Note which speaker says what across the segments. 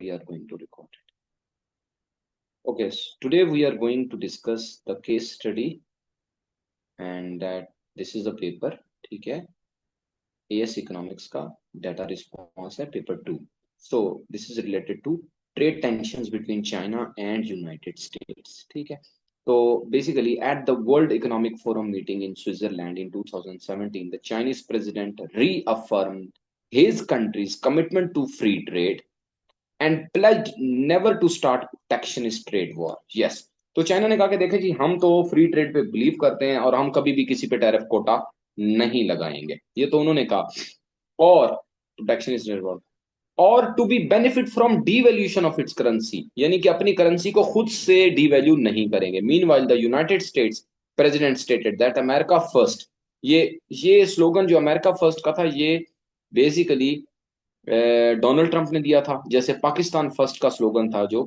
Speaker 1: we are going to record it. Okay, so today we are going to discuss the case study, and that this is a paper. ठीक है, AS Economics का data response है paper 2. So this is related to trade tensions between China and United States. ठीक है, so basically at the World Economic Forum meeting in Switzerland in 2017, the Chinese president reaffirmed his country's commitment to free trade and pledged never to start protectionist trade war. Yes, तो China ने कहा कि देखें जी, हम तो free trade पे believe करते हैं और हम कभी भी किसी पे टैरिफ कोटा नहीं लगाएंगे, ये तो उन्होंने कहा. और प्रोटेक्शनिस्ट ट्रेड वॉर, और to be benefit from devaluation of its currency, यानी कि अपनी करेंसी को खुद से डीवैल्यू नहीं करेंगे. Meanwhile the United states president stated that America first. ये स्लोगन जो अमेरिका फर्स्ट का था, ये बेसिकली डोनाल्ड ट्रंप ने दिया था. जैसे पाकिस्तान फर्स्ट का स्लोगन था जो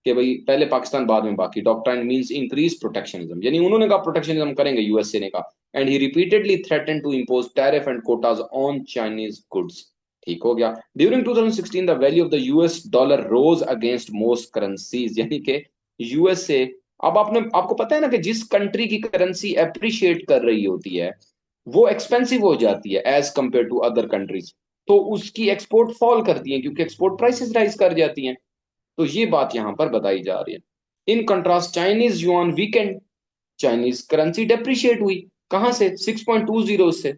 Speaker 1: कि भाई पहले पाकिस्तान बाद में बाकी. डॉक्ट्राइन मींस इंक्रीज प्रोटेक्शनिज्म, यानी उन्होंने कहा प्रोटेक्शनिज्म करेंगे, यूएसए ने कहा. And he repeatedly threaten to impose tariff and quotas on Chinese goods. ठीक हो गया. During 2016 the value of the US dollar rose against most currencies, यानी कि यूएसए, अब आपको पता है ना कि जिस कंट्री की करेंसी एप्रिशिएट कर रही होती है वो एक्सपेंसिव हो जाती है as compare to other countries, तो उसकी एक्सपोर्ट फॉल करती है क्योंकि एक्सपोर्ट प्राइसेस राइज कर जाती हैं. तो ये बात यहां पर बताई जा रही है. In contrast Chinese yuan weekend, Chinese currency depreciate हुई. कहां से? 6.20 से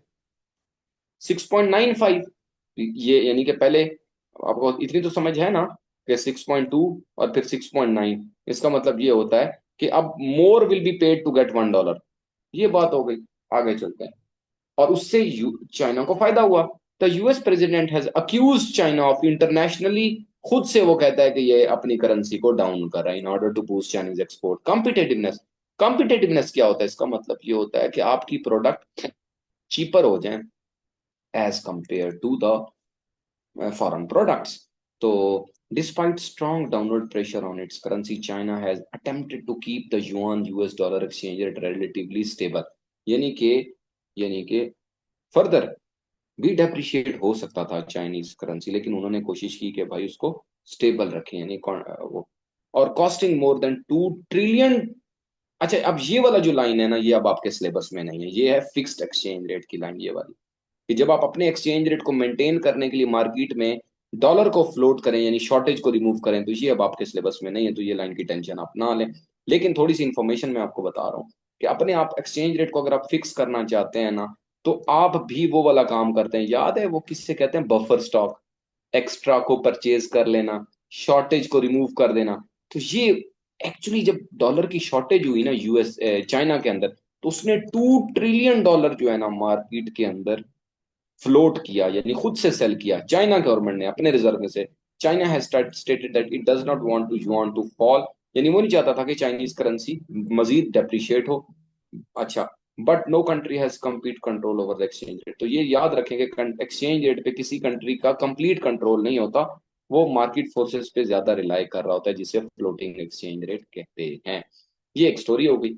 Speaker 1: 6.95. ये यानी कि पहले आपको इतनी तो समझ है ना कि 6.2 और फिर 6.9, इसका मतलब ये होता है कि अब more will be paid to get $1. ये बात हो गई. आगे चलते हैं. और उससे चाइना को फायदा हुआ. The US president has accuse China of internationally, खुद से वो कहता है कि ये अपनी करेंसी को डाउन कर रहा है in order to boost Chinese export competitiveness. Competitiveness क्या होता है? इसका मतलब ये होता है कि आपकी प्रोडक्ट चीपर हो जाए as compare to the foreign products. तो despite strong downward pressure on its currency, China has attempted to keep the yuan US dollar exchange rate relatively stable. यानी कि फर्दर भी डेप्रिशिएट हो सकता था चाइनीज करेंसी, लेकिन उन्होंने कोशिश की कि भाई उसको स्टेबल रखें, यानी वो. और कॉस्टिंग मोर देन 2 ट्रिलियन. अच्छा, अब ये वाला जो लाइन है ना, ये अब आपके सिलेबस में नहीं है. ये है फिक्स्ड एक्सचेंज रेट की लाइन, ये वाली, कि जब आप अपने एक्सचेंज रेट को मेंटेन करने के लिए मार्केट में डॉलर को फ्लोट करें, यानी शॉर्टेज को रिमूव करें, तो ये अब आपके सिलेबस में नहीं है, तो ये लाइन की टेंशन आप ना लें. लेकिन थोड़ी सी इंफॉर्मेशन मैं आपको बता रहा हूँ कि अपने आप एक्सचेंज रेट को अगर आप फिक्स करना चाहते हैं ना, तो आप भी वो वाला काम करते हैं. याद है वो किससे कहते हैं? Buffer stock. एक्स्ट्रा को परचेज कर लेना, शॉर्टेज को रिमूव कर देना. तो ये एक्चुअली जब डॉलर की शॉर्टेज हुई ना यूएस चाइना के अंदर, तो उसने $2 ट्रिलियन जो है ना मार्केट के अंदर फ्लोट किया, यानी खुद से सेल किया चाइना गवर्नमेंट ने अपने रिजर्व में से. China has stated that it does not want to yuan to fall, यानी वो नहीं चाहता था कि चाइनीज करेंसी मजीद डेप्रिशिएट हो. अच्छा, but no country has complete control over the exchange rate. तो ये याद रखेंगे, एक्सचेंज रेट पे किसी कंट्री का कंप्लीट कंट्रोल नहीं होता, वो मार्केट फोर्सेस पे ज्यादा रिलाई कर रहा होता है, जिसे फ्लोटिंग एक्सचेंज रेट कहते हैं. ये एक स्टोरी हो गई.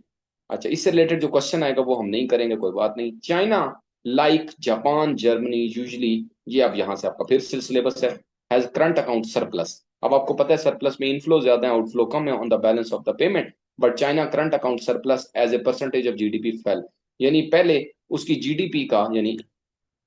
Speaker 1: अच्छा, इससे रिलेटेड जो क्वेश्चन आएगा वो हम नहीं करेंगे, कोई बात नहीं. China like Japan Germany usually, ये अब यहां से आपका फिर से सिलेबस है, हैज करंट अकाउंट सरप्लस. अब आपको पता है सरप्लस में इनफ्लो ज्यादा है, आउटफ्लो कम है on the balance of the payment. But China current account surplus as a percentage of GDP fell, यानी पहले उसकी जीडीपी का यानी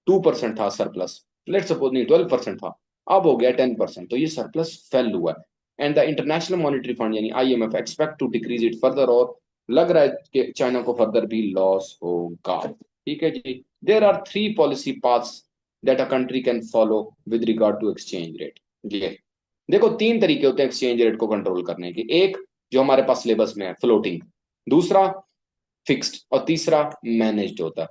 Speaker 1: 2% था सरप्लस, लेट सपोज नहीं 12% था, अब हो गया 10%, तो ये सरप्लस फेल हुआ है. And the International Monetary Fund यानी IMF expect to decrease it further, और लग रहा है कि चाइना को फर्दर भी लॉस होगा. ठीक है जी. There are 3 policy paths that a country can follow with regard to exchange rate. ये देखो 3 तरीके होते हैं एक्सचेंज रेट को कंट्रोल करने के. एक जो हमारे पास सिलेबस में है, फ्लोटिंग. दूसरा फिक्स्ड. और तीसरा मैनेज्ड होता है.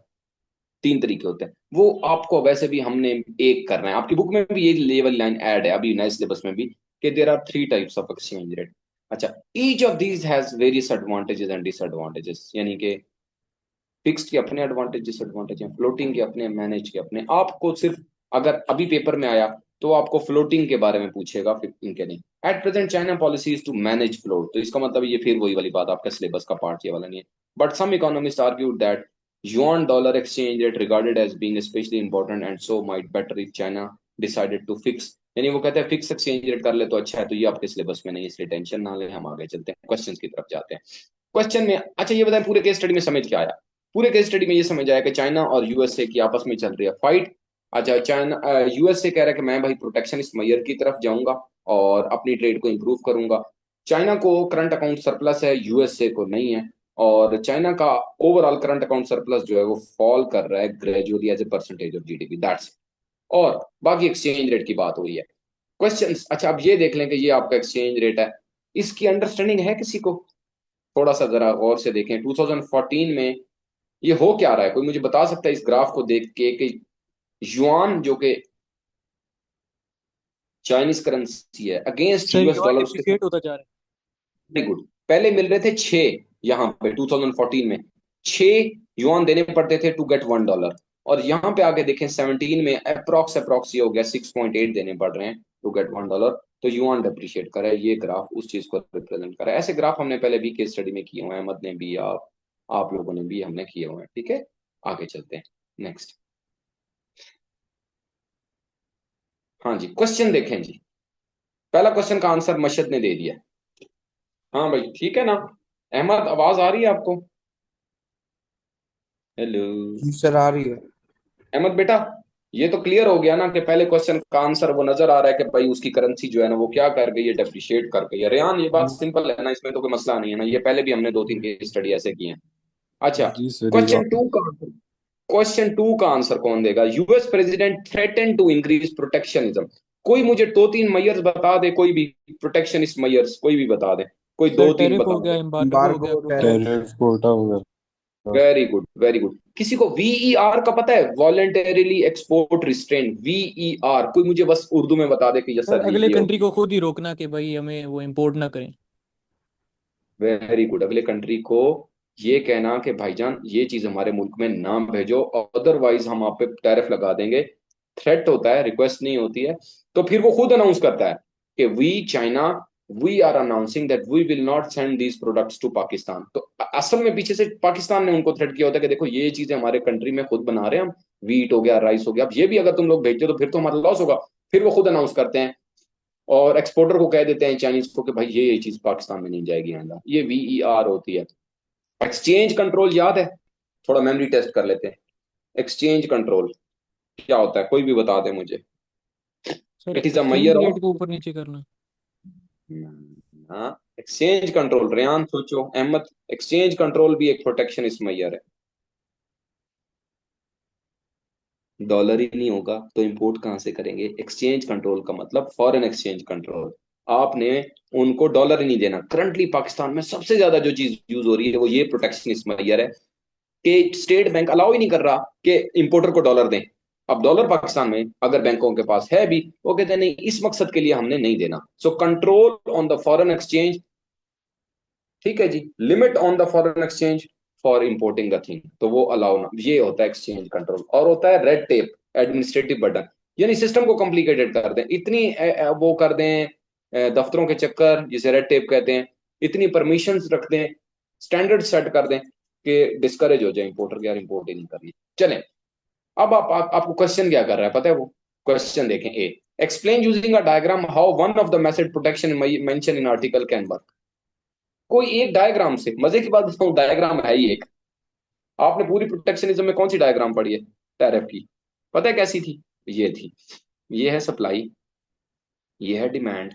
Speaker 1: 3 तरीके होते हैं. वो आपको वैसे भी हमने एक करना है, आपकी बुक में भी ये लेवल लाइन ऐड है अभी नए सिलेबस में भी, कि there are 3 types of exchange rate. अच्छा, each of these has various advantages and disadvantages, यानी कि फिक्स्ड के अपने एडवांटेज डिसएडवांटेज हैं, फ्लोटिंग के अपने, मैनेज के अपने. आपको सिर्फ अगर अभी पेपर में आया तो आपको फ्लोटिंग के बारे में पूछेगा, फिक्सिंग के नहीं. At present China policy is to manage float, तो इसका मतलब ये फिर वही वाली बात, आपका सिलेबस का पार्ट ये वाला नहीं है. But some economist argued that yuan dollar exchange rate regarded as being especially important and so might better if China decided to fix यानी वो कहते हैं फिक्स एक्सचेंज रेट कर ले तो अच्छा है, तो ये आपके सिलेबस में नहीं है, इसलिए टेंशन ना ले, हम आगे चलते हैं क्वेश्चन की तरफ जाते हैं। क्वेश्चन में अच्छा ये बताएं पूरे केस स्टडी में समझ क्या आया। पूरे केस स्टडी में ये समझ आया कि चाइना और यूएसए की आपस में चल रही है फाइट। अच्छा चाइना यूएसए कह रहा है कि मैं भाई प्रोटेक्शनिस्ट मेजर की तरफ जाऊंगा और अपनी ट्रेड को इंप्रूव करूंगा। चाइना को करंट अकाउंट सरप्लस है, यूएसए को नहीं है। और चाइना का ओवरऑल करंट अकाउंट सरप्लस जो है वो फॉल कर रहा है gradually as a percentage of GDP, that's. और बाकी एक्सचेंज रेट की बात हुई है। क्वेश्चन अच्छा अब ये देख लें कि ये आपका एक्सचेंज रेट है, इसकी अंडरस्टैंडिंग है किसी को? थोड़ा सा जरा गौर से देखें 2014 में ये हो क्या रहा है, कोई मुझे बता सकता है इस ग्राफ को देख के कि युआन जो कि चाइनीज करेंसी है against
Speaker 2: sir
Speaker 1: US
Speaker 2: yuan
Speaker 1: dollar उसके साथ।
Speaker 2: डिप्रिसिएट होता जा रहा
Speaker 1: वेरी गुड। पहले मिल रहे थे 6, यहाँ पे 2014 में 6 युआन देने पड़ते थे टू गेट $1। और यहाँ पे आगे देखें 17 में अप्रोक्स अप्रोक्स ये हो गया 6.8 देने पड़ रहे हैं टू गेट $1। तो युआन डिप्रिशिएट कर रहा है, ये ग्राफ उस चीज को रिप्रेजेंट कर रहा है। ऐसे ग्राफ हमने पहले भी केस स्टडी में किए हुए हैं, अहमद ने भी, आप लोगों ने भी, हमने किए हुए हैं। ठीक है, आगे चलते हैं नेक्स्ट। हाँ जी क्वेश्चन देखें जी। पहला क्वेश्चन का आंसर मशद ने दे दिया। हाँ भाई ठीक है ना, अहमद आवाज आ रही है आपको? हेलो
Speaker 3: जी सर, आ रही है।
Speaker 1: अहमद बेटा, ये तो क्लियर हो गया ना कि पहले क्वेश्चन का आंसर वो नजर आ रहा है कि भाई उसकी करेंसी जो है ना वो क्या कर गई है, डेप्रिशिएट कर गई है। रेहान ये बात सिंपल है ना, इसमें तो कोई मसला नहीं है ना, ये पहले भी हमने 2-3 केस स्टडी ऐसे किए हैं। अच्छा
Speaker 3: जी सर, ये
Speaker 1: क्वेश्चन
Speaker 3: बात।
Speaker 1: टू का क्वेश्चन टू का आंसर कौन देगा? US president threaten to increase protectionism. कोई मुझे 2-3 मेयर्स बता दे, कोई भी प्रोटेक्शनिस्ट मेयर्स कोई भी बता दे, कोई
Speaker 2: सर।
Speaker 1: 2-3
Speaker 2: टैरिफ हो
Speaker 1: बता
Speaker 2: गया,
Speaker 1: दे।
Speaker 2: एम्बार्गो हो गया,
Speaker 3: एम्बार्गो,
Speaker 2: कोटा हो
Speaker 3: टैरिफ।
Speaker 2: गया।
Speaker 3: टैरिफ कोटा वगैरह।
Speaker 1: Very good very good. किसी को वीईआर का पता है? वॉलेंटरीली एक्सपोर्ट रिस्ट्रेंट, वीईआर कोई मुझे बस उर्दू में बता दे कि यस
Speaker 2: सर
Speaker 1: सर जी
Speaker 2: अगले
Speaker 1: ये
Speaker 2: कंट्री
Speaker 1: होती
Speaker 2: को खुद ही रोकना कि भाई हमें वो इम्पोर्ट ना करें।
Speaker 1: है। Very good. अगले कंट्री को ये कहना कि भाईजान ये चीज हमारे मुल्क में ना भेजो, अदरवाइज हम आप पे टैरिफ लगा देंगे। थ्रेट होता है, रिक्वेस्ट नहीं होती है। तो फिर वो खुद अनाउंस करता है कि we China we are announcing that we will not send these products to Pakistan. तो असल में पीछे से पाकिस्तान ने उनको थ्रेट किया होता है कि देखो ये चीजें हमारे कंट्री में खुद बना रहे हैं हम, वीट हो गया, राइस हो गया, अब ये भी अगर तुम लोग भेजते हो तो फिर तो हमारा लॉस होगा। फिर वो खुद अनाउंस करते हैं और एक्सपोर्टर को कह देते हैं चाइनीज को कि भाई ये चीज पाकिस्तान में नहीं जाएगी आंदा। ये वीईआर होती है। एक्सचेंज कंट्रोल याद है? थोड़ा मेमोरी टेस्ट कर लेते हैं। एक्सचेंज कंट्रोल क्या होता है, कोई भी बता दे मुझे।
Speaker 2: Sir
Speaker 1: it is a
Speaker 2: exchange
Speaker 1: mayor
Speaker 2: rate
Speaker 1: of,
Speaker 2: को ऊपर नीचे करना।
Speaker 1: हाँ एक्सचेंज कंट्रोल। रेयान सोचो, अहमद, एक्सचेंज कंट्रोल भी एक प्रोटेक्शनिस्ट मैयर है। डॉलर ही नहीं होगा तो इंपोर्ट कहाँ से करेंगे? एक्सचेंज कंट्रोल का मतलब फॉरेन एक्सचेंज कंट्रोल। आपने उनको डॉलर ही नहीं देना। करंटली पाकिस्तान में सबसे ज्यादा जो चीज यूज हो रही है वो ये प्रोटेक्शनिस्ट मैयर है कि स्टेट बैंक अलाउ ही नहीं कर रहा कि इंपोर्टर को डॉलर दें। अब डॉलर पाकिस्तान में अगर बैंकों के पास है भी, वो कहते हैं नहीं इस मकसद के लिए हमने नहीं देना। So control on the foreign exchange, ठीक है जी, limit on the foreign exchange for importing the thing, तो वो अलाउ ना, ये होता है एक्सचेंज कंट्रोल। और होता है रेड टेप, एडमिनिस्ट्रेटिव बर्डन, यानी सिस्टम को कॉम्प्लिकेटेड कर दें, इतनी वो कर दें, दफ्तरों के चक्कर जिसे रेड टेप कहते हैं, इतनी परमिशंस रख दें, स्टैंडर्ड सेट कर दें कि डिस्करेज हो जाए इंपोर्टर के, यार इंपोर्ट ही नहीं करनी। चलें, अब आपको क्वेश्चन क्या कर रहा है पता है? वो क्वेश्चन देखें। A explain using a diagram how one of the method protection mention in article can work. कोई एक डायग्राम से, मजे की बात बताऊं डायग्राम है ही एक। आपने पूरी प्रोटेक्शनिज्म में कौन सी डायग्राम पढ़ी है टैरिफ की? पता है कैसी थी? ये थी, ये है सप्लाई, ये है डिमांड,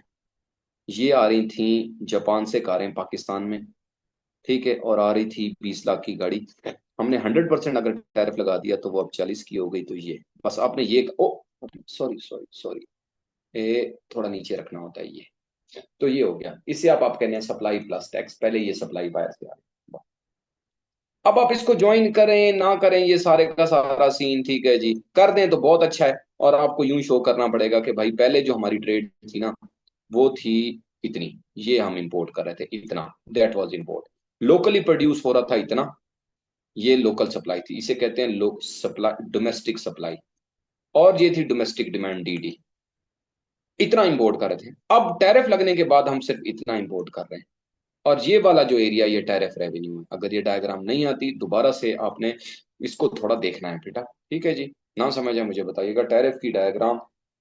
Speaker 1: ये आ रही थी जापान से कारें पाकिस्तान में, ठीक है, और आ रही थी 20 लाख की गाड़ी। हमने 100% अगर टैरिफ लगा दिया तो वो अब 40 की हो गई। तो ये बस आपने ये ओ सॉरी सॉरी सॉरी, ये थोड़ा नीचे रखना होता है ये। तो ये हो गया, इससे आप कहते हैं सप्लाई प्लस टैक्स, पहले ये सप्लाई बायर से आ रही। अब आप इसको ज्वाइन करें ना करें ये सारे का सारा सीन, ठीक है जी, कर दें तो बहुत अच्छा है। और आपको यूं शो करना पड़ेगा कि भाई पहले जो हमारी ट्रेड थी ना वो थी इतनी, ये हम इंपोर्ट कर रहे थे इतना, that was import. Locally produce हो रहा था इतना, ये लोकल सप्लाई थी, इसे कहते हैं लोक सप्लाई, डोमेस्टिक सप्लाई। और ये थी डोमेस्टिक डिमांड डीडी, इतना इंपोर्ट कर रहे थे। अब टैरिफ लगने के बाद हम सिर्फ इतना इंपोर्ट कर रहे हैं। और ये वाला जो एरिया ये टैरिफ रेवेन्यू है। अगर ये डायग्राम नहीं आती दोबारा से आपने इसको थोड़ा देखना है बेटा, ठीक है जी। ना समझ है मुझे बताइएगा टैरिफ की डायग्राम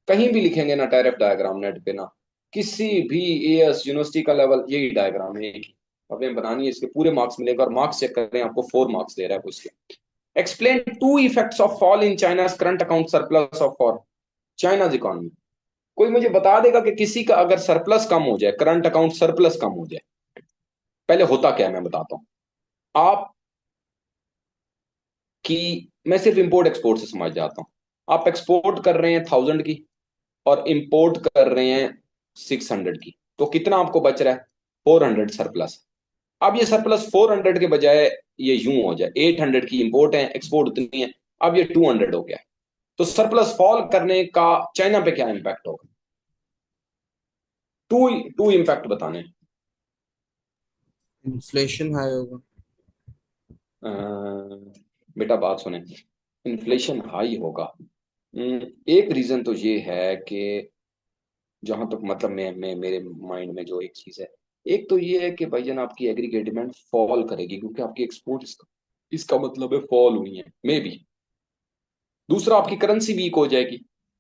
Speaker 1: कहीं भी लिखेंगे ना टैरिफ डायग्राम नेट पे ना, किसी भी एएस यूनिवर्सिटी का लेवल यही डायग्राम है एक ही। अब हमें बनानी है, इसके पूरे मार्क्स मिलेंगे और मार्क्स चेक कर रहे हैं, आपको 4 मार्क्स दे रहा है कुछ के। Explain 2 effects of fall in China's current account surplus of for China's economy. कोई मुझे बता देगा कि किसी का अगर सरप्लस कम हो जाए, करंट अकाउंट सरप्लस कम हो जाए, पहले होता क्या है मैं बताता हूं। आप कि मैं सिर्फ इंपोर्ट एक्सपोर्ट से समझ जाता हूं। आप एक्सपोर्ट कर रहे हैं 1000 की और इंपोर्ट कर रहे हैं 600 की, तो कितना आपको बच रहा है? 400 सरप्लस। अब ये सरप्लस 400 के बजाय ये यूं हो जाए, 800 की इंपोर्ट है, एक्सपोर्ट उतनी है, अब ये 200 हो गया। तो सरप्लस फॉल करने का चाइना पे क्या इंपैक्ट होगा? टू टू इंपैक्ट बताने हैं।
Speaker 3: इन्फ्लेशन हाई होगा।
Speaker 1: बेटा बात सुने, इन्फ्लेशन हाई होगा। एक रीजन तो ये है कि जहां तक मतलब मैं मेरे माइंड में जो एक चीज है, एक तो ये है कि भाईजान आपकी एग्रीगेट डिमांड फॉल करेगी क्योंकि आपकी एक्सपोर्ट इसका मतलब है फॉल हुई है मे बी। दूसरा आपकी करेंसी वीक हो जाएगी।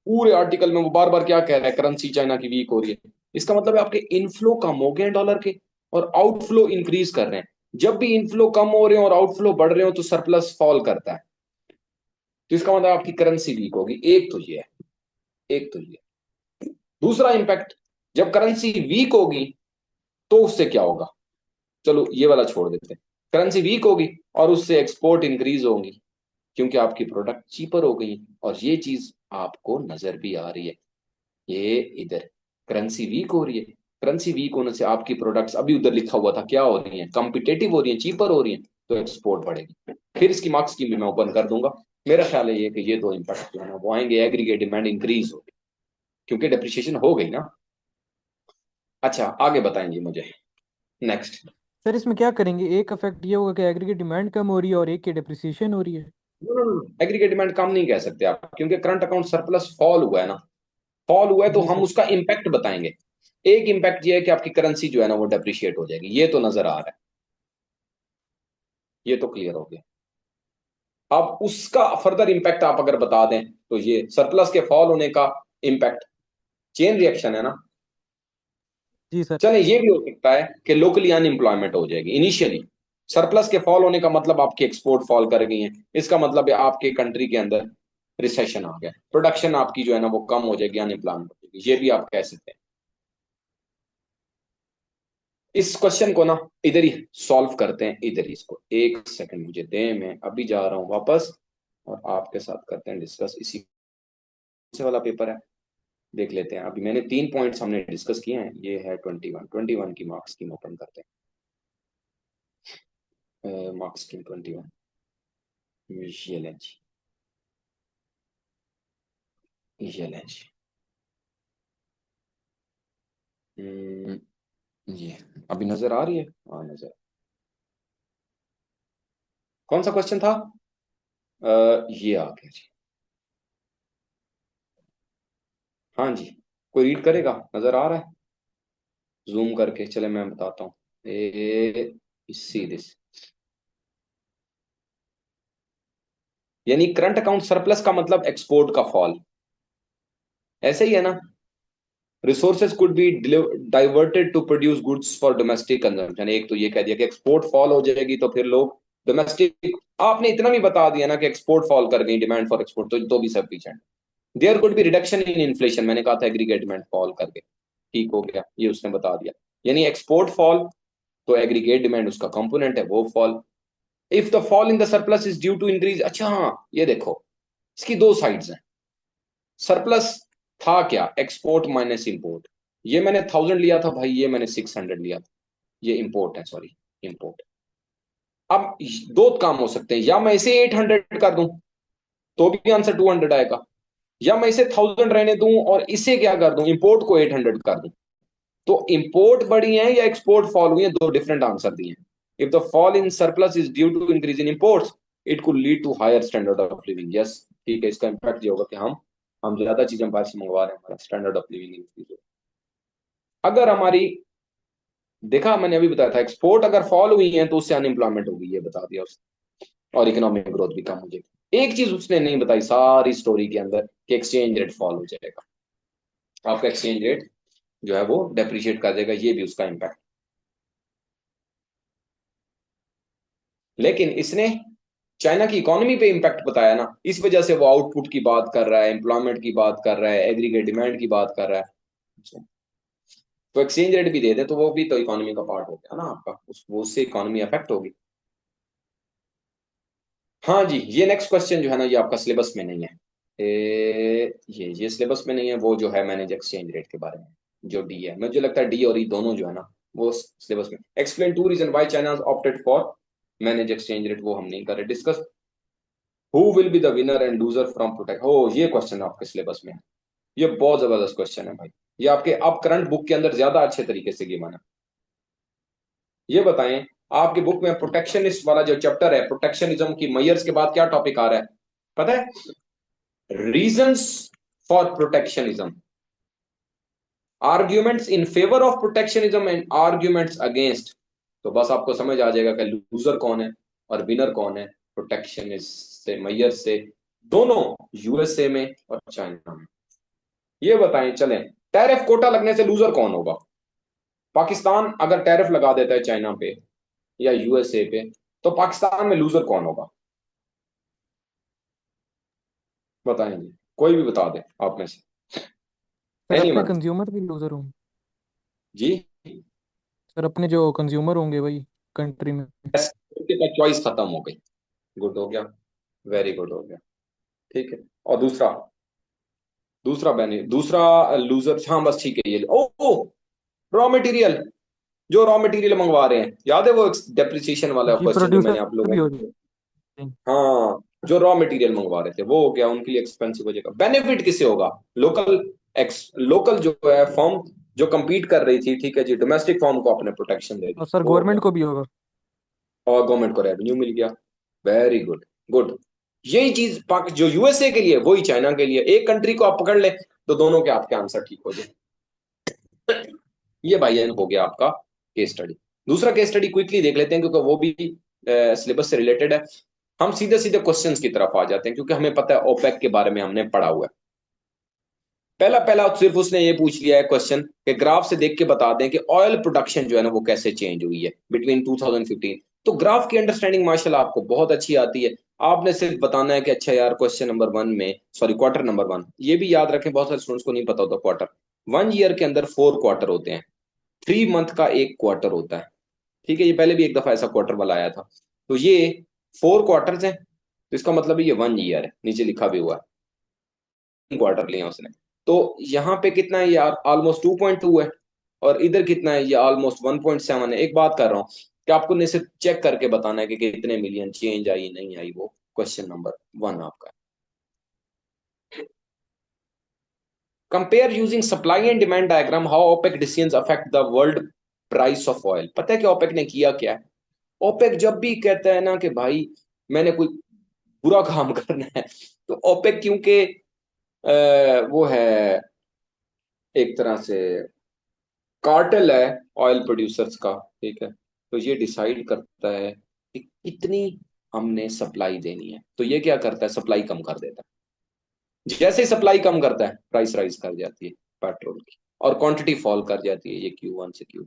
Speaker 1: पूरे आर्टिकल में वो बार बार क्या कह रहा है, करेंसी चाइना की वीक हो रही है। इसका मतलब है आपके इनफ्लो कम हो गए हैं डॉलर के और आउटफ्लो इंक्रीज कर रहे हैं। जब भी इनफ्लो कम हो रहे हो और आउटफ्लो बढ़ रहे हो तो सरप्लस फॉल करता है। तो इसका मतलब आपकी करेंसी वीक होगी, एक तो ये है, एक तो ये। दूसरा इंपैक्ट, जब करेंसी वीक होगी तो उससे क्या होगा? चलो ये वाला छोड़ देते हैं। करेंसी वीक होगी और उससे एक्सपोर्ट इंक्रीज होगी क्योंकि आपकी प्रोडक्ट चीपर हो गई और ये चीज आपको नजर भी आ रही है। ये इधर करेंसी वीक हो रही है, करेंसी वीक होने से आपकी प्रोडक्ट्स अभी उधर लिखा हुआ था क्या हो रही हैं, कॉम्पिटेटिव हो रही हैं, चीपर हो रही हैं, तो एक्सपोर्ट बढ़ेगी। फिर इसकी मार्क्स की भी मैं ओपन कर दूंगा। मेरा ख्याल है ये कि ये दो इंपैक्ट जो है ना वो आएंगे, एग्रीगेट डिमांड इंक्रीज होगी क्योंकि डेप्रिसिएशन हो गई ना। अच्छा आगे बताएंगे मुझे नेक्स्ट।
Speaker 2: सर इसमें क्या करेंगे? एक इफेक्ट ये होगा कि एग्रीगेट डिमांड कम हो रही है और एक की डेप्रिसिएशन हो रही है।
Speaker 1: एग्रीगेट डिमांड कम नहीं कह सकते आप क्योंकि करंट अकाउंट सरप्लस फॉल हुआ है ना। फॉल हुआ है तो
Speaker 2: जी
Speaker 1: हम
Speaker 2: सर।
Speaker 1: उसका इम्पैक्ट बताएंगे। एक इम्पैक्ट ये है कि आपकी करेंसी जो है ना वो डेप्रिशिएट हो जाएगी, ये तो नजर आ रहा है, ये तो क्लियर हो गया। अब उसका फर्दर इम्पैक्ट आप अगर बता दें तो ये सरप्लस के फॉल होने का इम्पैक्ट चेन रिएक्शन है ना।
Speaker 2: जी सर।
Speaker 1: चले ये भी हो सकता है कि लोकली अनएम्प्लॉयमेंट हो जाएगी इनिशियली। सरप्लस के फॉल होने का मतलब आपकी एक्सपोर्ट फॉल कर गई है, इसका मतलब है आपके कंट्री के अंदर रिसेशन आ गया, प्रोडक्शन आपकी जो है ना वो कम हो जाएगी, अनएम्प्लॉयमेंट हो जाएगी, ये भी आप कह सकते हैं। इस क्वेश्चन को ना इधर ही सॉल्व करते हैं, इधर ही इसको एक सेकंड मुझे दें, मैं अभी जा रहा हूं वापस और आपके साथ करते हैं डिस्कस। इसी से वाला पेपर है, देख लेते हैं। अभी मैंने 3 पॉइंट्स हमने डिस्कस किए हैं, ये है 21 की मार्क्स स्कीम ओपन करते हैं। मार्क्स स्कीम 21, ये लें जी, ये लें जी। ये अभी नजर आ रही है? हाँ नजर। कौन सा क्वेश्चन था? ये आ गया जी। हाँ जी, कोई रीड करेगा? नजर आ रहा है? जूम करके चले मैं बताता हूँ। सी दिस, यानी करंट अकाउंट सरप्लस का मतलब एक्सपोर्ट का फॉल, ऐसे ही है ना। Resources could be diverted to produce goods for domestic consumption, एक तो ये कह दिया कि एक्सपोर्ट फॉल हो जाएगी तो फिर लोग डोमेस्टिक, आपने इतना भी बता दिया ना कि एक्सपोर्ट फॉल कर गई, डिमांड फॉर एक्सपोर्ट, तो भी sufficient. There could be reduction in inflation, मैंने कहा था एग्रीगेट डिमांड फॉल करके, ठीक हो गया, ये उसने बता दिया। यानी एक्सपोर्ट फॉल तो एग्रीगेट डिमांड उसका कंपोनेंट है वो fall. If the fall in the surplus is due to increase, अच्छा हाँ ये देखो, इसकी दो साइड्स हैं। सरप्लस था क्या? Export minus import. ये मैंने 1000 लिया था भाई, ये मैंने 600 लिया था, ये इंपोर्ट है, सॉरी इंपोर्ट। अब दो काम हो सकते हैं, या मैं इसे 800 कर दूं तो भी आंसर 200 आएगा, या मैं इसे 1000 रहने दूं और इसे क्या कर दूं, इंपोर्ट को 800 कर दूं। तो इंपोर्ट बढ़ी है या एक्सपोर्ट फॉल हुई है, दो डिफरेंट आंसर दिए हैं। If the fall in surplus is due to increase in imports it could lead to higher standard of living, yes ठीक है, इसका इंपैक्ट ये होगा कि हम ज्यादा चीजें बाहर से मंगवा रहे हैं, हमारा स्टैंडर्ड ऑफ लिविंग इंक्रीज हो। अगर हमारी, देखा मैंने अभी बताया था, एक्सपोर्ट अगर फॉल हुई है तो उससे अनएम्प्लॉयमेंट होगी, ये बता दिया उसने, और इकोनॉमिक ग्रोथ भी कम हो जाएगी। एक चीज उसने नहीं बताई सारी स्टोरी के अंदर कि एक्सचेंज रेट फॉल हो जाएगा। आपका एक्सचेंज रेट जो है वो डेप्रिशिएट कर देगा, ये भी उसका इम्पैक्ट। लेकिन इसने चाइना की इकोनॉमी पे इम्पैक्ट बताया ना, इस वजह से वो आउटपुट की बात कर रहा है, एम्प्लॉयमेंट की बात कर रहा है, एग्रीगेट डिमांड की बात कर रहा है। तो एक्सचेंज रेट भी दे दे तो वो भी तो इकोनॉमी का पार्ट हो गया ना आपका, उससे इकोनॉमी अफेक्ट होगी। हाँ जी, ये नेक्स्ट क्वेश्चन जो है ना, ये आपका सिलेबस में नहीं है। ये सिलेबस में नहीं है, वो जो है मैनेज एक्सचेंज रेट के बारे में, जो डी है, मुझे लगता है डी और ई दोनों जो है ना वो सिलेबस में। Explain two reason why China opted for manage exchange rate, वो हम नहीं कर रहे discuss. Who will be the winner and loser from protect, हो ये क्वेश्चन आपके सिलेबस में है। ये बहुत जबरदस्त क्वेश्चन है भाई, ये आपके अब करंट बुक के अंदर ज्यादा अच्छे तरीके से गिवन है। ये बताएं, आपकी बुक में प्रोटेक्शनिस्ट वाला जो चैप्टर है, प्रोटेक्शनिज्म की मैयर्स के बाद क्या टॉपिक आ रहा है पता है? Reasons for protectionism, arguments in favour of protectionism and arguments against. तो बस आपको समझ आ जाएगा कि लूजर कौन है और विनर कौन है प्रोटेक्शनिस्ट से, मैयर से, दोनों यूएसए में और चाइना में। ये बताएं चलें, टैरिफ कोटा लगने से लूजर कौन होगा? पाकिस्तान अगर टैरिफ लगा देता है चाइना पे या यूएसए पे, तो पाकिस्तान में लूजर कौन होगा? बताएंगे, कोई भी बता दे आप में से,
Speaker 2: सर अपने
Speaker 1: एनीवन।
Speaker 2: कंज्यूमर भी लूजर होंगे।
Speaker 1: जी,
Speaker 2: सर अपने जो कंज्यूमर होंगे वही कंट्री में।
Speaker 1: उनके पास चॉइस खत्म हो गई। गुड हो गया, वेरी गुड हो गया, ठीक है। और दूसरा, दूसरा लूजर, हाँ बस ठीक है, ये ओ रॉ मटेरियल, जो रॉ मटेरियल मंगवा रहे हैं, याद है वो डेप्रिसिएशन वाला
Speaker 2: जी
Speaker 1: क्वेश्चन जो मैंने आप
Speaker 2: प्रोड्यूसर
Speaker 1: लोगों
Speaker 2: भी हो
Speaker 1: को,
Speaker 2: जाते हैं।
Speaker 1: हाँ जो रॉ मटेरियल मंगवा रहे थे वो हो गया, उनके लिए एक्सपेंसिव हो जाएगा। बेनिफिट किससे होगा? लोकल लोकल जो है फर्म जो compete कर रही थी, ठीक है जी, डोमेस्टिक फर्म को अपने प्रोटेक्शन दे दी,
Speaker 2: और सर
Speaker 1: वो हो
Speaker 2: गवर्नमेंट
Speaker 1: गया।
Speaker 2: को भी होगा।
Speaker 1: और गवर्नमेंट को रेवेन्यू मिल गया, वेरी गुड, गुड। यही चीज पाक जो यूएसए के लिए वही चाइना के लिए, एक कंट्री को आप पकड़ ले तो दोनों के आपके आंसर ठीक हो जाए। ये भाई हो गया आपका केस स्टडी। दूसरा केस स्टडी क्विकली देख लेते हैं क्योंकि वो भी सिलेबस से रिलेटेड है। हम सीधे सीधे क्वेश्चंस की तरफ आ जाते हैं क्योंकि हमें पता है ओपेक के बारे में हमने पढ़ा हुआ है। पहला पहला सिर्फ उसने ये पूछ लिया है क्वेश्चन कि ग्राफ से देख के बता दें कि ऑयल प्रोडक्शन जो है ना वो कैसे चेंज हुई है बिटवीन 2015। तो ग्राफ की अंडरस्टैंडिंग माशाल्लाह आपको बहुत अच्छी आती है। आपने सिर्फ बताना है कि अच्छा यार क्वेश्चन नंबर वन में, सॉरी क्वार्टर नंबर वन, ये भी याद रखें, बहुत सारे स्टूडेंट्स को नहीं पता होता क्वार्टर। वन ईयर के अंदर 4 क्वार्टर होते हैं, 3 मंथ का एक क्वार्टर होता है, ठीक है। ये पहले भी एक दफा ऐसा क्वार्टर वाला आया था। तो ये 4 क्वार्टर्स हैं, तो इसका मतलब ये वन ईयर है, नीचे लिखा भी हुआ है, क्वार्टर लिया उसने। तो यहाँ पे कितना है, ये ऑलमोस्ट 2.2 है, और इधर कितना है, ये ऑलमोस्ट 1.7 है। एक बात कर रहा हूँ कि आपको ने सिर्फ चेक करके बताना है कि कितने मिलियन चेंज आई नहीं आई, वो क्वेश्चन नंबर वन आपका। Compare using supply and demand diagram how OPEC decisions affect the world price of oil. पता है कि ओपेक ने किया क्या है? ओपेक जब भी कहता है ना कि भाई मैंने कोई बुरा काम करना है, तो ओपेक क्योंकि वो है एक तरह से कार्टेल है ऑयल प्रोड्यूसर्स का, ठीक है, तो ये डिसाइड करता है कि कितनी हमने सप्लाई देनी है। तो ये क्या करता है, सप्लाई कम कर देता है। जैसे ही सप्लाई कम करता है प्राइस राइज कर जाती है पेट्रोल की, और क्वांटिटी फॉल कर जाती है, ये Q1 से Q।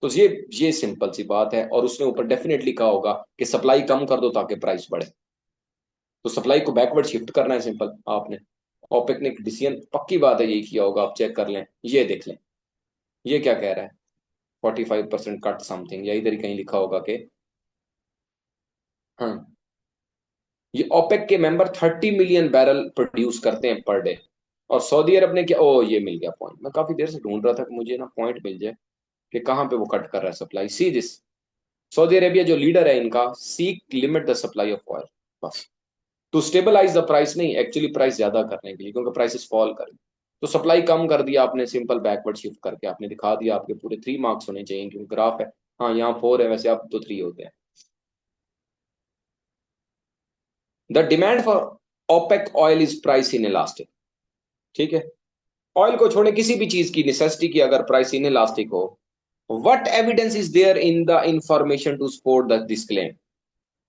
Speaker 1: तो ये सिंपल सी बात है, और उसने ऊपर डेफिनेटली कहा होगा कि सप्लाई कम कर दो ताकि प्राइस बढ़े। तो सप्लाई को बैकवर्ड शिफ्ट करना है, सिंपल आपने। ओपेक ने डिसीजन, पक्की बात है यही किया होगा, आप चेक कर लें, ये देख लें। ये क्या कह रहा है, 45% कट समथिंग, या इधर ही कहीं लिखा होगा कि, हाँ, ये ओपेक के मेंबर 30 मिलियन बैरल प्रोड्यूस करते हैं पर डे। और सऊदी अरब ने क्या, ओ ये मिल गया पॉइंट, मैं काफी देर से ढूंढ रहा था कि मुझे ना पॉइंट मिल जाए कि कहाँ पे वो कट कर रहा है supply. See this, Saudi Arabia जो लीडर है इनका, seek limit the supply of oil, बस टू स्टेबलाइज द प्राइस, नहीं एक्चुअली प्राइस ज्यादा करने के लिए, क्योंकि प्राइसेस फॉल करें। तो सप्लाई कम कर दिया आपने, सिंपल बैकवर्ड शिफ्ट करके आपने दिखा दिया। आपके पूरे 3 मार्क्स होने चाहिए क्योंकि ग्राफ है। हाँ यहाँ 4 है, वैसे आप तो 3 होते हैं। The demand for OPEC oil is price inelastic, ठीक है। ऑयल को छोड़े किसी भी चीज की नेसेसिटी की अगर प्राइस इन इलास्टिक हो, what evidence is there in the information to support the this claim.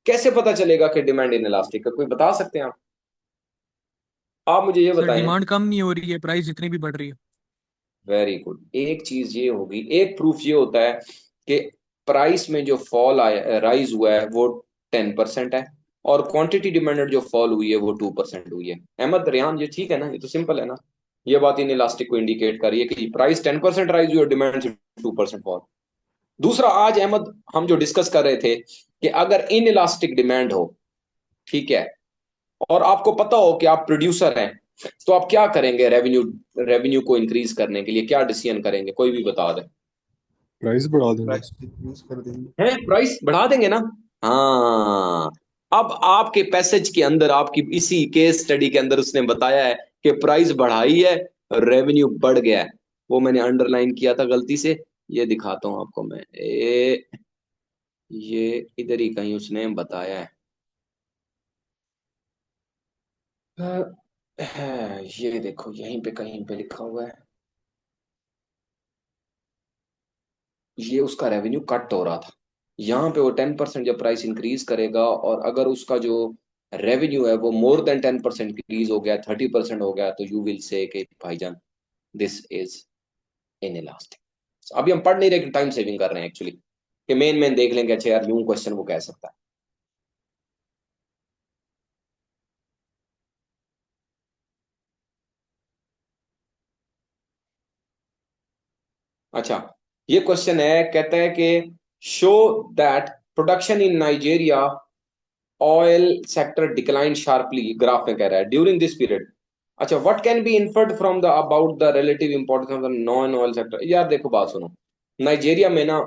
Speaker 1: कैसे पता चलेगा कि डिमांड इन इलास्टिक है, कोई बता सकते हैं आप? आप मुझे ये
Speaker 2: सर
Speaker 1: बताएं।
Speaker 2: डिमांड कम नहीं हो रही है, प्राइस जितनी भी बढ़ रही है।
Speaker 1: Very good. एक चीज ये होगी, एक प्रूफ ये होता है कि प्राइस में जो फॉल आया, राइज हुआ है, वो 10% है, और क्वांटिटी डिमांडेड जो फॉल हुई है वो 2% हुई है। अहमद रेहान, ये ठीक है ना? ये तो सिंपल है ना? ये बात इन इलास्टिक को इंडिकेट कर रही है कि प्राइस 10% राइज हुई और डिमांड 2% फॉल। दूसरा, आज अहमद हम जो डिस्कस कर रहे थे कि अगर इन इलास्टिक डिमांड हो, ठीक है, और आपको पता हो कि आप प्रोड्यूसर हैं, तो आप क्या करेंगे? रेवेन्यू रेवेन्यू को इंक्रीज करने के लिए क्या डिसीजन करेंगे? कोई भी बता दे।
Speaker 3: प्राइस बढ़ा देंगे।
Speaker 4: प्राइस डिक्रीज कर देंगे।
Speaker 1: हैं, प्राइस बढ़ा देंगे ना? हाँ। अब आपके पैसेज के अंदर, आपकी इसी केस स्टडी के अंदर उसने बताया है कि प्राइस बढ़ाई है, रेवेन्यू बढ़ गया है। वो मैंने अंडरलाइन किया था गलती से, ये दिखाता हूं आपको मैं। ये इधर ही कहीं उसने बताया है। ये देखो, यहीं पे कहीं पे लिखा हुआ है। ये उसका रेवेन्यू कट हो रहा था, यहाँ पे वो 10% जब प्राइस इंक्रीज करेगा, और अगर उसका जो रेवेन्यू है वो मोर देन 10% इंक्रीज हो गया, 30% हो गया, तो यू विल से कि भाईजान दिस इज इन इलास्टिक। अभी हम पढ़ नहीं रहे, टाइम सेविंग कर रहे हैं एक्चुअली, कि मेन मेन देख लेंगे। अच्छा यार, यूं क्वेश्चन वो कह सकता है। अच्छा, ये क्वेश्चन है, कहता है कि show that production in Nigeria oil sector decline sharply, graph में कह रहा है, ड्यूरिंग दिस पीरियड। अच्छा, what can be inferred from the about the relative importance of the non oil sector. यार देखो, बात सुनो। नाइजीरिया में ना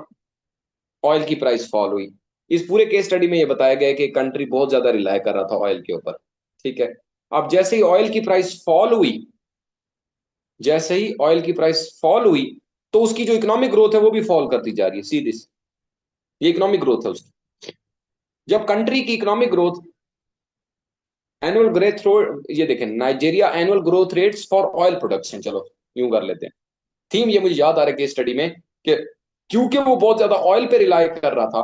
Speaker 1: ऑयल की प्राइस फॉल हुई। इस पूरे केस स्टडी में ये बताया गया है कि कंट्री बहुत ज्यादा रिलाय कर रहा था ऑयल के ऊपर, ठीक है। अब जैसे ही ऑयल की प्राइस फॉल हुई, जैसे ही ऑयल की प्राइस फॉल हुई, तो उसकी जो इकोनॉमिक ग्रोथ है वो भी फॉल करती जा रही है, सीधी। ये इकोनॉमिक ग्रोथ है उसकी। जब कंट्री की इकोनॉमिक ग्रोथ, एनुअल ग्रोथ, ये देखें, Nigeria annual growth rates for oil production, चलो यूं कर लेते हैं। थीम ये मुझे याद आ रहा है केस स्टडी में, कि क्योंकि वो बहुत ज्यादा ऑयल पे रिलाई कर रहा था,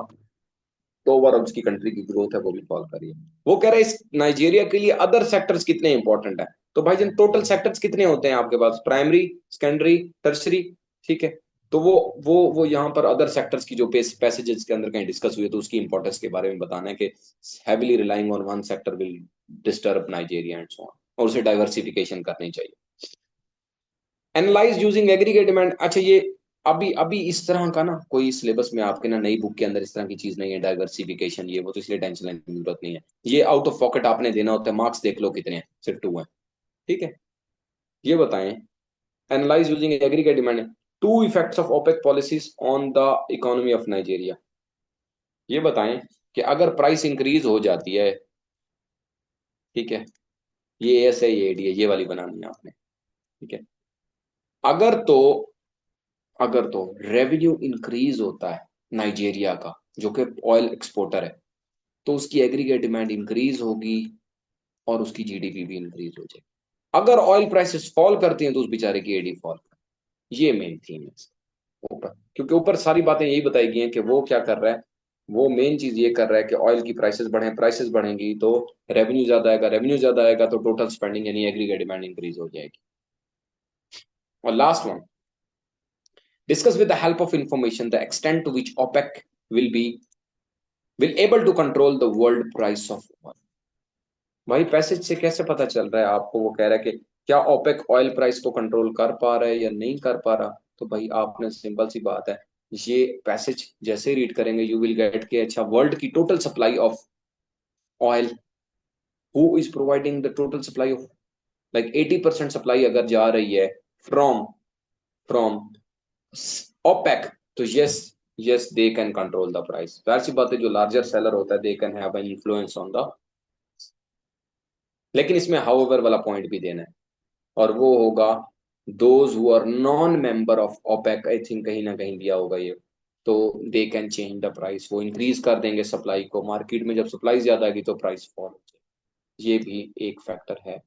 Speaker 1: तो ओवरऑल उसकी कंट्री की ग्रोथ है वो भी फॉल कर रही है। वो कह रहा है इस नाइजीरिया के लिए अदर सेक्टर्स कितने इंपॉर्टेंट है। तो भाई जन, टोटल सेक्टर्स कितने होते हैं आपके पास? प्राइमरी, सेकेंडरी, टर्सरी, ठीक है। तो वो यहाँ पर अदर सेक्टर्स की जो पैसेजेस के अंदर कहीं डिस्कस हुई है, तो उसकी इंपॉर्टेंस के बारे में बताना है कि heavily relying on one sector will disturb Nigeria and so on, और उसे डाइवर्सिफिकेशन करनी चाहिए। Analyse using aggregate demand. अच्छा, ये अभी अभी इस तरह का ना कोई सिलेबस में आपके ना नई बुक के अंदर इस तरह की चीज नहीं है, डाइवर्सिफिकेशन ये वो, तो इसलिए टेंशन लेने की जरूरत नहीं है। ये आउट ऑफ पॉकेट आपने देना होता है, मार्क्स देख लो कितने हैं, सिर्फ 2 हैं, ठीक है। ये बताएं, analyse using aggregate demand, two effects of OPEC policies on the economy of Nigeria. ये बताएं कि अगर प्राइस इंक्रीज हो जाती है, ठीक है, ये एस है, ये डी है, ये वाली बनानी है आपने, ठीक है। अगर तो अगर तो रेवेन्यू इंक्रीज होता है नाइजीरिया का, जो कि ऑयल एक्सपोर्टर है, तो उसकी एग्रीगेट डिमांड इंक्रीज होगी और उसकी जीडीपी भी इंक्रीज हो जाएगी। अगर ऑयल प्राइसेस फॉल करती हैं तो उस बेचारे की एडी फॉल। ये मेन थीम है ऊपर, क्योंकि ऊपर सारी बातें यही बताई गई हैं कि वो क्या कर रहा है। वो मेन चीज ये कर रहा है कि ऑयल की प्राइसेस बढ़े, प्राइसेस बढ़ेंगी तो रेवेन्यू ज्यादा आएगा, रेवेन्यू ज्यादा आएगा तो टोटल स्पेंडिंग यानी एग्रीगेट डिमांड इंक्रीज हो जाएगी। और last one, discuss with the help of information the extent to which OPEC will able to control the world price of oil। भाई पैसेज से कैसे पता चल रहा है आपको? वो कह रहा है कि क्या ओपेक ऑयल प्राइस को कंट्रोल कर पा रहा है या नहीं कर पा रहा। तो भाई आपने, सिंपल सी बात है, ये पैसेज जैसे रीड करेंगे यू विल गेट के अच्छा, वर्ल्ड की total supply of oil, who is providing the total supply of, like 80% supply अगर जा रही है फ्रॉम फ्रॉम ओपेक, तो yes, yes they can control the price. वैसी बात है, जो लार्जर सेलर होता है they can have an influence on the, लेकिन इसमें हाउएवर वाला पॉइंट भी देना है, और वो होगा those who are non member of OPEC, I think कहीं ना कहीं दिया होगा ये, तो they can change the price, वो इंक्रीज कर देंगे सप्लाई को मार्केट में, जब सप्लाई ज्यादा आएगी तो प्राइस फॉल हो जाएगी। ये भी एक फैक्टर है।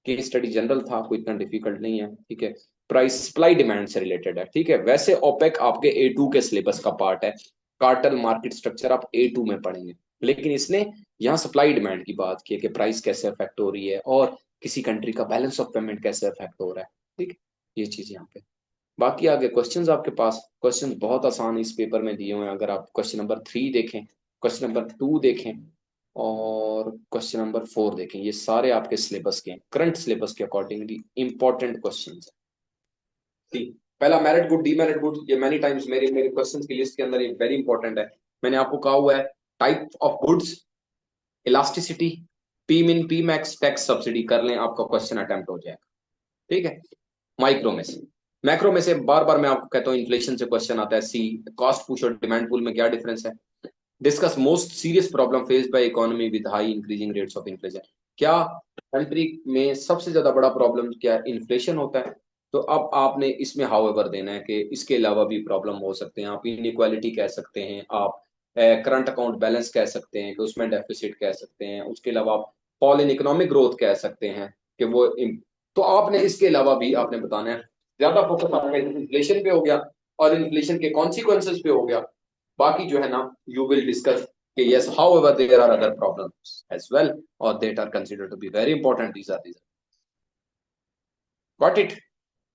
Speaker 1: केस स्टडी जनरल था, कोई इतना डिफिकल्ट नहीं है, ठीक है। प्राइस सप्लाई डिमांड से रिलेटेड है, ठीक है। वैसे ओपेक आपके A2 के सिलेबस का पार्ट है, कार्टेल मार्केट स्ट्रक्चर आप A2 में पढ़ेंगे, लेकिन इसने यहाँ सप्लाई डिमांड की बात की है कि प्राइस कैसे अफेक्ट हो रही है और किसी कंट्री का बैलेंस ऑफ पेमेंट कैसे अफेक्ट हो रहा है। ठीक है, ये चीज यहाँ पे। बाकी आगे क्वेश्चंस आपके पास, क्वेश्चन बहुत आसान इस पेपर में दिए हुए हैं। अगर आप क्वेश्चन नंबर 3 देखें, क्वेश्चन नंबर 2 देखें और क्वेश्चन नंबर 4 देखें, ये सारे आपके सिलेबस के हैं, करंट सिलेबस के अकॉर्डिंगली इंपॉर्टेंट क्वेश्चन है। पहला मेरिट गुड डीमेरिट गुड, ये मैनी टाइम्स मेरे मेरे क्वेश्चन की लिस्ट के अंदर ये वेरी इंपॉर्टेंट है। मैंने आपको कहा हुआ है type of goods, elasticity, P मिन पी मैक्स, टैक्स सब्सिडी कर लें, आपका क्वेश्चन अटेम्प्ट हो जाएगा। ठीक है, माइक्रो में से, मैक्रो में से बार बार मैं आपको कहता हूँ इन्फ्लेशन से क्वेश्चन आता है। सी, कॉस्ट पुश और डिमांड पुल में क्या डिफरेंस है। Discuss most serious problem faced by economy with high increasing rates of inflation. क्या कंट्री में सबसे ज्यादा बड़ा प्रॉब्लम क्या इन्फ्लेशन होता है। तो अब आपने इसमें हाउएवर देना है कि इसके अलावा भी प्रॉब्लम हो सकते हैं, आप इनइक्वालिटी कह सकते हैं, आप करंट अकाउंट बैलेंस कह सकते हैं कि उसमें डेफिसिट कह सकते हैं, उसके अलावा आप फॉल इन इकोनॉमिक ग्रोथ कह सकते हैं कि वो तो आपने इसके अलावा भी आपने बताना है। ज्यादा फोकस आपका इन्फ्लेशन पे हो गया और इन्फ्लेशन के कॉन्सिक्वेंसेस पे हो गया। बाकी जो है ना, यू विल डिस्कस कि yes however there are other problems as well or that are considered to be very important, these are got it।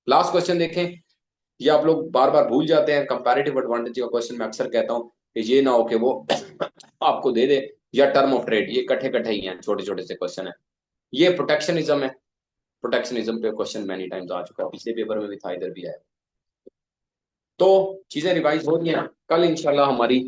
Speaker 1: Last question देखें, ये आप लोग बार बार भूल जाते हैं, कंपैरेटिव एडवांटेज का क्वेश्चन मैं अक्सर कहता हूं कि ये ना हो कि वो आपको दे दे, या टर्म ऑफ ट्रेड, ये कट्ठे कट्ठे ही हैं, छोटे छोटे से क्वेश्चन है। ये प्रोटेक्शनिज्म है, प्रोटेक्शनिज्म पे क्वेश्चन मैनी टाइम्स आ चुका है, पिछले पेपर में भी था, इधर भी है। तो चीजें रिवाइज हो रही हैं। कल इंशाल्लाह हमारी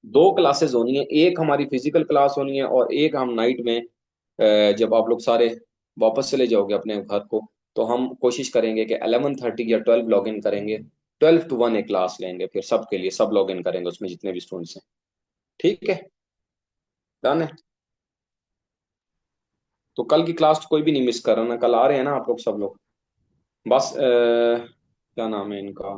Speaker 1: 2 क्लासेस होनी है, एक हमारी फिजिकल क्लास होनी है और एक हम नाइट में जब आप लोग सारे वापस चले जाओगे अपने घर को, तो हम कोशिश करेंगे कि 11:30 या 12 लॉग इन करेंगे, 12 to 1 एक क्लास लेंगे, फिर सबके लिए सब लॉग इन करेंगे उसमें जितने भी स्टूडेंट्स हैं। ठीक है, डन है। तो कल की क्लास कोई भी नहीं मिस कर रहा ना, कल आ रहे हैं ना आप लोग सब लोग। बस क्या नाम है इनका,